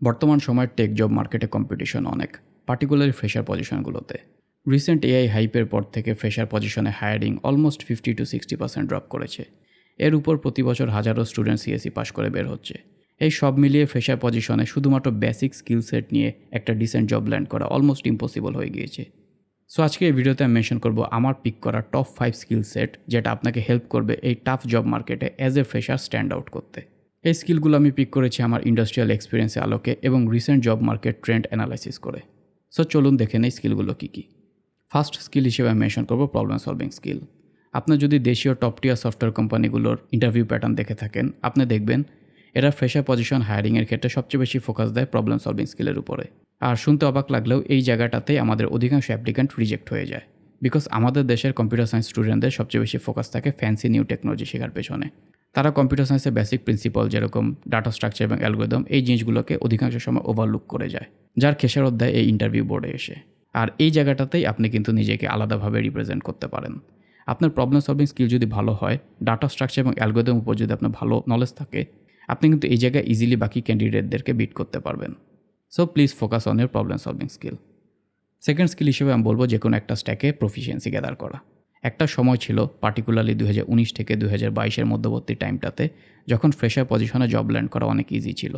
বর্তমান সময়ের take job মার্কেটে কম্পিটিশন অনেক, পার্টিকুলারলি ফ্রেশার পজিশনগুলোতে। রিসেন্ট এআই হাইপের পর থেকে ফ্রেশার পজিশনে হায়ারিং অলমোস্ট 50-60% ড্রপ করেছে। এর উপর প্রতি বছর হাজারো স্টুডেন্ট সিএসসি পাশ করে বের হচ্ছে। এই সব মিলিয়ে ফ্রেশার পজিশনে শুধুমাত্র বেসিক স্কিল সেট নিয়ে একটা ডিসেন্ট জব ল্যান্ড করা অলমোস্ট ইম্পসিবল হয়ে গিয়েছে। সো আজকে এই ভিডিওতে আমি মেনশন করব আমার পিক করা টপ 5 স্কিল সেট, যেটা আপনাকে হেল্প করবে এই টাফ জব মার্কেটে as a fresher stand out করতে। এই স্কিলগুলো আমি পিক করেছি আমার ইন্ডাস্ট্রিয়াল এক্সপিরিয়েন্সের আলোকে এবং recent job market trend analysis করে। সো চলুন দেখে নেই স্কিলগুলো কী কী। ফার্স্ট স্কিল হিসেবে আমি মেনশন করব প্রবলেম সলভিং স্কিল। আপনি যদি দেশীয় টপ টিয়ার সফটওয়্যার কোম্পানিগুলোর ইন্টারভিউ প্যাটার্ন দেখে থাকেন, আপনি দেখবেন এরা ফ্রেশার পজিশন হায়ারিংয়ের ক্ষেত্রে সবচেয়ে বেশি ফোকাস দেয় প্রবলেম সলভিং স্কিলের উপরে। আর শুনতে অবাক লাগলেও এই জায়গাটাতেই আমাদের অধিকাংশ অ্যাপ্লিক্যান্ট রিজেক্ট হয়ে যায়, বিকজ আমাদের দেশের কম্পিউটার সায়েন্স স্টুডেন্টদের সবচেয়ে বেশি ফোকাস থাকে ফ্যান্সি নিউ টেকনোলজি শেখার পেছনে। তারা কম্পিউটার সায়েন্সের বেসিক প্রিন্সিপাল যেরকম ডাটা স্ট্রাকচার এবং অ্যালগরিদম, এই জিনিসগুলোকে অধিকাংশ সময় ওভারলুক করে যায়, যার খেসারত দেয় এই ইন্টারভিউ বোর্ডে এসে। আর এই জায়গাটাতেই আপনি কিন্তু নিজেকে আলাদাভাবে রিপ্রেজেন্ট করতে পারেন। আপনার প্রবলেম সলভিং স্কিল যদি ভালো হয়, ডাটা স্ট্রাকচার এবং অ্যালগরিদম উপর যদি আপনার ভালো নলেজ থাকে, আপনি কিন্তু এই জায়গায় ইজিলি বাকি ক্যান্ডিডেটদেরকে বিট করতে পারবেন। So please focus on your problem solving skill. Second skill হিসেবে আমি বলবো যে কোনো একটা স্ট্যাকে প্রফিসিয়েন্সি গ্যাদার করা। একটা সময় ছিল, পার্টিকুলারলি 2019 থেকে 2022-এর মধ্যবর্তী টাইমটাতে, যখন ফ্রেশার পজিশনে জব ল্যান্ড করা অনেক ইজি ছিল।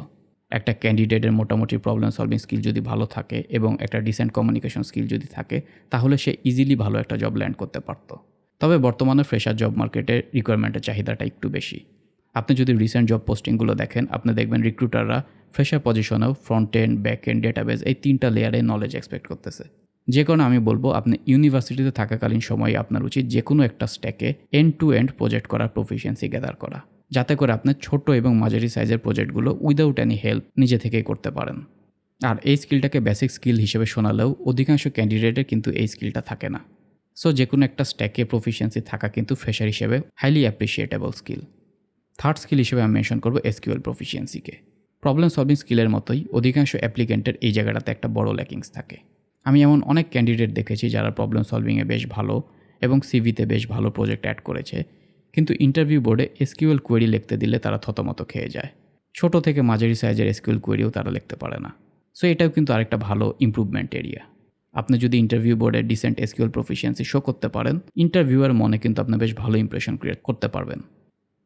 একটা ক্যান্ডিডেটের মোটামুটি প্রবলেম সলভিং স্কিল যদি ভালো থাকে এবং একটা ডিসেন্ট কমিউনিকেশন স্কিল যদি থাকে, তাহলে সে ইজিলি ভালো একটা জব ল্যান্ড করতে পারত। তবে বর্তমানে ফ্রেশার জব মার্কেটের রিকোয়ারমেন্টের চাহিদাটা একটু বেশি। আপনি যদি রিসেন্ট জব পোস্টিংগুলো দেখেন, আপনি দেখবেন রিক্রুটাররা ফ্রেশার পজিশনেও front end, back end, database এই 3টা লেয়ারে নলেজ এক্সপেক্ট করতেছে। যে কারণে আমি বলবো আপনি ইউনিভার্সিটিতে থাকাকালীন সময়ে আপনার উচিত যে কোনো একটা স্ট্যাকে এন্ড টু এন্ড প্রজেক্ট করার প্রফিসিয়েন্সি গ্যাদার করা, যাতে করে আপনার ছোট এবং মাঝারি সাইজের প্রজেক্টগুলো উইদাউট এনি হেল্প নিজে থেকেই করতে পারেন। আর এই স্কিলটাকে বেসিক স্কিল হিসেবে শোনালেও অধিকাংশ ক্যান্ডিডেটের কিন্তু এই স্কিলটা থাকে না। সো যে কোনো একটা স্ট্যাকে প্রফিসিয়েন্সি থাকা কিন্তু ফ্রেশার হিসেবে highly appreciable skill. Third skill হিসেবে আমি মেনশন করবো এসকিউএল প্রফিসিয়েন্সিকে। প্রবলেম সলভিং স্কিলের মতোই অধিকাংশ অ্যাপ্লিকেন্টের এই জায়গাটাতে একটা বড় ল্যাকিংস থাকে। আমি এমন অনেক ক্যান্ডিডেট দেখেছি যারা প্রবলেম সলভিংয়ে বেশ ভালো এবং সিভিতে বেশ ভালো প্রজেক্ট অ্যাড করেছে, কিন্তু ইন্টারভিউ বোর্ডে এসকিউএল কোয়েরি লিখতে দিলে তারা থতমত খেয়ে যায়। ছোট থেকে মাঝারি সাইজের এসকিউএল কোয়েরিও তারা লিখতে পারে না। সো এটাও কিন্তু আরেকটা ভালো ইমপ্রুভমেন্ট এরিয়া। আপনি যদি ইন্টারভিউ বোর্ডে ডিসেন্ট এসকিউএল প্রফিসিয়েন্সি শো করতে পারেন, ইন্টারভিউয়ার মনে কিন্তু আপনি বেশ ভালো ইমপ্রেশন ক্রিয়েট করতে পারবেন।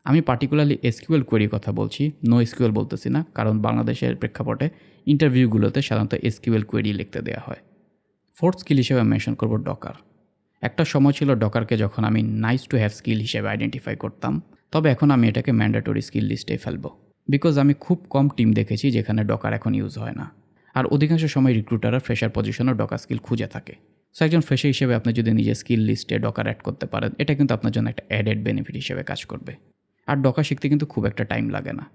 আমি পার্টিকুলারলি এসকিউএল কোয়েরির কথা বলছি, নো এসকিউএল বলতেছি না, কারণ বাংলাদেশের প্রেক্ষাপটে ইন্টারভিউগুলোতে সাধারণত এসকিউএল কোয়েরি লিখতে দেওয়া হয়। ফোর্থ স্কিল হিসেবে মেনশন করব ডকার। একটা সময় ছিল ডকারকে যখন আমি নাইস টু হ্যাভ স্কিল হিসেবে আইডেন্টিফাই করতাম, তবে এখন আমি এটাকে ম্যান্ডেটরি স্কিল লিস্টে ফেলবো, বিকজ আমি খুব কম টিম দেখেছি যেখানে ডকার এখন ইউজ হয় না। আর অধিকাংশ সময় রিক্রুটাররা ফ্রেশার পজিশনেও ডকার স্কিল খুঁজে থাকে। সো একজন ফ্রেশার হিসেবে আপনি যদি নিজের স্কিল লিস্টে ডকার অ্যাড করতে পারেন, এটা কিন্তু আপনার জন্য একটা অ্যাডেড বেনিফিট হিসেবে কাজ করবে। আর ডকার শিখতে কিন্তু খুব একটা টাইম লাগে না,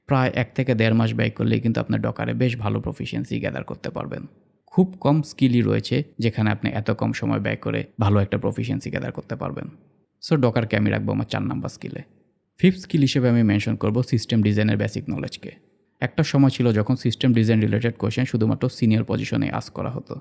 প্রায় 1 থেকে 1.5 মাস ব্যয় করলেই কিন্তু আপনার ডকারে বেশ ভালো প্রফিসিয়েন্সি গ্যাদার করতে পারবেন। খুব কম স্কিলই রয়েছে যেখানে আপনি এত কম সময় ব্যয় করে ভালো একটা প্রফিসিয়েন্সি গ্যাদার করতে পারবেন। সো ডকারকে আমি রাখবো আমার 4 নাম্বার স্কিলে। ফিফথ স্কিল হিসেবে আমি মেনশন করব সিস্টেম ডিজাইনের বেসিক নলেজকে। একটা সময় ছিল যখন সিস্টেম ডিজাইন রিলেটেড কোয়েশ্চেন শুধুমাত্র সিনিয়র পজিশনে আস্ক করা হতো,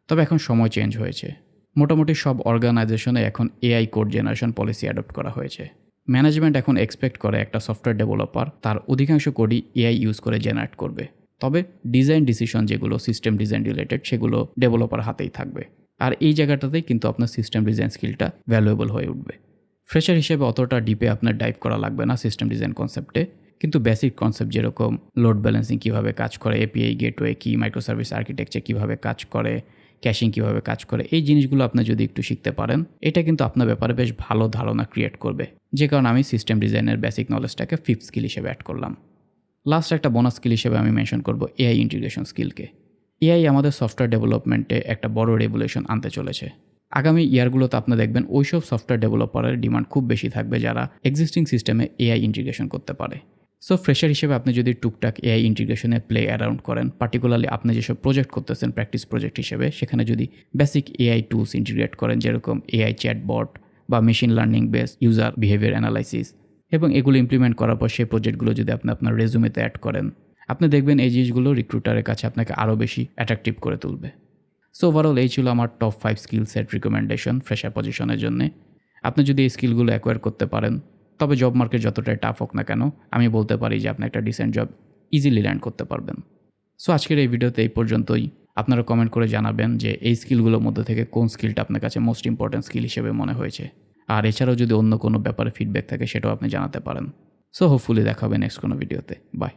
তবে এখন সময় চেঞ্জ হয়েছে। মোটামুটি সব অর্গানাইজেশনে এখন AI code generation policy adopt করা হয়েছে। ম্যানেজমেন্ট এখন এক্সপেক্ট করে একটা সফটওয়্যার ডেভেলপার তার অধিকাংশ কোডই এআই ইউজ করে জেনারেট করবে, তবে ডিজাইন ডিসিশন যেগুলো সিস্টেম ডিজাইন রিলেটেড সেগুলো ডেভেলপার হাতেই থাকবে। আর এই জায়গাটাতেই কিন্তু আপনার সিস্টেম ডিজাইন স্কিলটা ভ্যালুয়েবল হয়ে উঠবে। ফ্রেশার হিসেবে অতটা ডিপে আপনার ডাইভ করা লাগবে না সিস্টেম ডিজাইন কনসেপ্টে, কিন্তু বেসিক কনসেপ্ট যেরকম লোড ব্যালেন্সিং কীভাবে কাজ করে, এপিআই গেটওয়ে কি, মাইক্রোসার্ভিস আর্কিটেকচার কীভাবে কাজ করে, ক্যাশিং কীভাবে কাজ করে, এই জিনিসগুলো আপনি যদি একটু শিখতে পারেন, এটা কিন্তু আপনার ব্যাপারে বেশ ভালো ধারণা ক্রিয়েট করবে। যে কারণে আমি সিস্টেম ডিজাইনের বেসিক নলেজটাকে ফিফথ স্কিল হিসেবে অ্যাড করলাম। লাস্ট একটা বোনাস স্কিল হিসেবে আমি মেনশন করব এআই ইন্টিগ্রেশন স্কিলকে। এআই আমাদের সফটওয়্যার ডেভেলপমেন্টে একটা বড় রেভলিউশন আনতে চলেছে। আগামী ইয়ারগুলোতে আপনি দেখবেন ওইসব সফটওয়্যার ডেভেলপারের ডিমান্ড খুব বেশি থাকবে যারা এক্সিস্টিং সিস্টেমে এআই ইন্টিগ্রেশন করতে পারে। সো ফ্রেশার হিসেবে আপনি যদি টুকটাক এআই ইন্টিগ্রেশনে প্লে অ্যারাউন্ড করেন, পার্টিকুলারলি আপনি যেসব প্রজেক্ট করতেছেন প্র্যাকটিস প্রজেক্ট হিসেবে, সেখানে যদি বেসিক এআই টুলস ইন্টিগ্রেট করেন যেরকম এআই চ্যাটবট বা machine learning base user behaviour analysis, এবং এগুলো ইমপ্লিমেন্ট করার পর সেই প্রজেক্টগুলো যদি আপনি আপনার রেজুমেতে অ্যাড করেন, আপনি দেখবেন এই জিনিসগুলো রিক্রুটারের কাছে আপনাকে আরও বেশি অ্যাট্রাকটিভ করে তুলবে। সো ওভারঅল এই ছিল আমার top 5 skill set recommendation fresher পজিশনের জন্য। আপনি যদি এই স্কিলগুলো অ্যাকোয়ার করতে পারেন, তবে জব মার্কেট যতটাই টাফ হোক না কেন, আমি বলতে পারি যে আপনি একটা ডিসেন্ট জব ইজিলি ল্যান্ড করতে পারবেন। সো আজকের এই ভিডিওতে এই পর্যন্তই। আপনারা কমেন্ট করে জানাবেন যে এই স্কিলগুলোর মধ্যে থেকে কোন স্কিলটা আপনার কাছে মোস্ট ইম্পর্ট্যান্ট স্কিল হিসেবে মনে হয়েছে। আর এছাড়াও যদি অন্য কোনো ব্যাপারে ফিডব্যাক থাকে সেটাও আপনি জানাতে পারেন। সো হোপফুলি দেখা হবে নেক্সট কোনো ভিডিওতে। বাই।